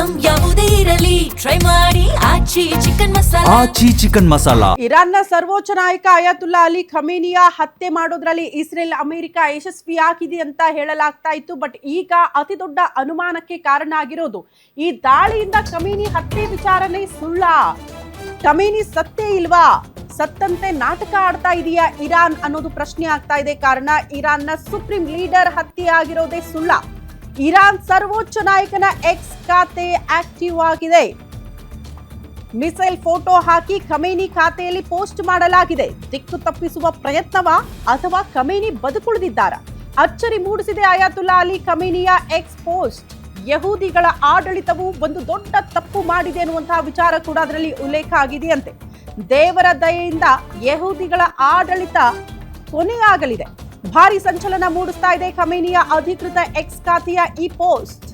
Item ಯಾವುದೇ ಇರಲಿ try ಮಾಡಿ ಆಚಿ ಚಿಕನ್ ಮಸಾಲಾ. ಆಚಿ ಚಿಕನ್ ಮಸಾಲಾ. ಇರಾನ್ನ ಸರ್ವೋಚ್ಚ ನಾಯಕ ಅಯಾತುಲ್ಲಾ ಅಲಿ ಖಮೇನಿಯ ಹತ್ಯೆ ಮಾಡೋದ್ರಲ್ಲಿ ಇಸ್ರೇಲ್ ಅಮೆರಿಕ ಯಶಸ್ವಿಯಾಗಿದೆ ಅಂತ ಹೇಳಲಾಗ್ತಾ ಇತ್ತು. ಬಟ್ ಈಗ ಅತಿ ದೊಡ್ಡ ಅನುಮಾನಕ್ಕೆ ಕಾರಣ ಆಗಿರೋದು ಈ ದಾಳಿಯಿಂದ ಖಮೇನಿ ಹತ್ಯೆ ವಿಚಾರನೆ ಸುಳ್ಳ, ಖಮೇನಿ ಸತ್ತೇ ಇಲ್ವಾ, ಸತ್ತಂತೆ ನಾಟಕ ಆಡ್ತಾ ಇದೆಯಾ ಇರಾನ್ ಅನ್ನೋದು ಪ್ರಶ್ನೆ ಆಗ್ತಾ ಇದೆ. ಕಾರಣ ಇರಾನ್ನ ಸುಪ್ರೀಂ ಲೀಡರ್ ಹತ್ಯೆ ಆಗಿರೋದೇ ಸುಳ್ಳ. ಇರಾನ್ ಸರ್ವೋಚ್ಚ ನಾಯಕನ ಎಕ್ಸ್ ಖಾತೆ ಆಕ್ಟಿವ್ ಆಗಿದೆ. ಮಿಸೈಲ್ ಫೋಟೋ ಹಾಕಿ ಖಮೇನಿ ಖಾತೆಯಲ್ಲಿ ಪೋಸ್ಟ್ ಮಾಡಲಾಗಿದೆ. ದಿಕ್ಕು ತಪ್ಪಿಸುವ ಪ್ರಯತ್ನವಾ ಅಥವಾ ಖಮೇನಿ ಬದುಕುಳಿದಿದ್ದಾರಾ? ಅಚ್ಚರಿ ಮೂಡಿಸಿದೆ ಅಯಾತುಲ್ಲಾ ಅಲಿ ಖಮೇನಿಯ ಎಕ್ಸ್ ಪೋಸ್ಟ್. ಯಹೂದಿಗಳ ಆಡಳಿತವು ಒಂದು ದೊಡ್ಡ ತಪ್ಪು ಮಾಡಿದೆ ಅನ್ನುವಂತಹ ವಿಚಾರ ಕೂಡ ಅದರಲ್ಲಿ ಉಲ್ಲೇಖ ಆಗಿದೆಯಂತೆ. ದೇವರ ದಯೆಯಿಂದ ಯಹೂದಿಗಳ ಆಡಳಿತ ಕೊನೆಯಾಗಲಿದೆ. ಭಾರಿ ಸಂಚಲನ ಮೂಡಿಸ್ತಾ ಇದೆ ಖಮೇನಿಯ ಅಧಿಕೃತ ಎಕ್ಸ್ ಖಾತೆಯ ಈ ಪೋಸ್ಟ್.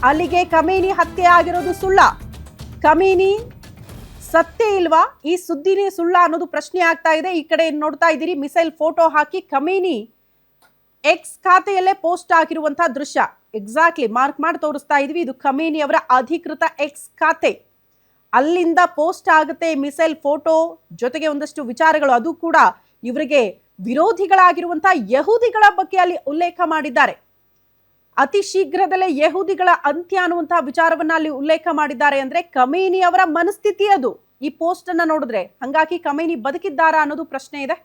ಅಲ್ಲಿಗೆ ಖಮೇನಿ ಹತ್ಯೆ ಆಗಿರೋದು ಸುಳ್ಳ, ಖಮೇನಿ ಸತ್ತೇ ಇಲ್ವಾ, ಈ ಸುದ್ದಿನೇ ಸುಳ್ಳ ಅನ್ನೋದು ಪ್ರಶ್ನೆ ಆಗ್ತಾ ಇದೆ. ಈ ಕಡೆ ನೋಡ್ತಾ ಇದ್ದೀರಿ, ಮಿಸೈಲ್ ಫೋಟೋ ಹಾಕಿ ಖಮೇನಿ ಎಕ್ಸ್ ಖಾತೆಯಲ್ಲೇ ಪೋಸ್ಟ್ ಆಗಿರುವಂತಹ ದೃಶ್ಯ ಎಕ್ಸಾಕ್ಟ್ಲಿ ಮಾರ್ಕ್ ಮಾಡಿ ತೋರಿಸ್ತಾ ಇದೀವಿ. ಇದು ಖಮೇನಿ ಅವರ ಅಧಿಕೃತ ಎಕ್ಸ್ ಖಾತೆ. ಅಲ್ಲಿಂದ ಪೋಸ್ಟ್ ಆಗುತ್ತೆ ಮಿಸೈಲ್ ಫೋಟೋ ಜೊತೆಗೆ ಒಂದಷ್ಟು ವಿಚಾರಗಳು. ಅದು ಕೂಡ ಇವರಿಗೆ ವಿರೋಧಿಗಳಾಗಿರುವಂತಹ ಯಹೂದಿಗಳ ಬಗ್ಗೆ ಅಲ್ಲಿ ಉಲ್ಲೇಖ ಮಾಡಿದ್ದಾರೆ. ಅತಿ ಶೀಘ್ರದಲ್ಲೇ ಯಹೂದಿಗಳ ಅಂತ್ಯ ಅನ್ನುವಂತಹ ವಿಚಾರವನ್ನ ಅಲ್ಲಿ ಉಲ್ಲೇಖ ಮಾಡಿದ್ದಾರೆ. ಅಂದ್ರೆ ಖಮೇನಿ ಅವರ ಮನಸ್ಥಿತಿ ಅದು ಈ ಪೋಸ್ಟ್ ಅನ್ನ ನೋಡಿದ್ರೆ. ಹಂಗಾಗಿ ಖಮೇನಿ ಬದುಕಿದ್ದಾರಾ ಅನ್ನೋದು ಪ್ರಶ್ನೆ ಇದೆ.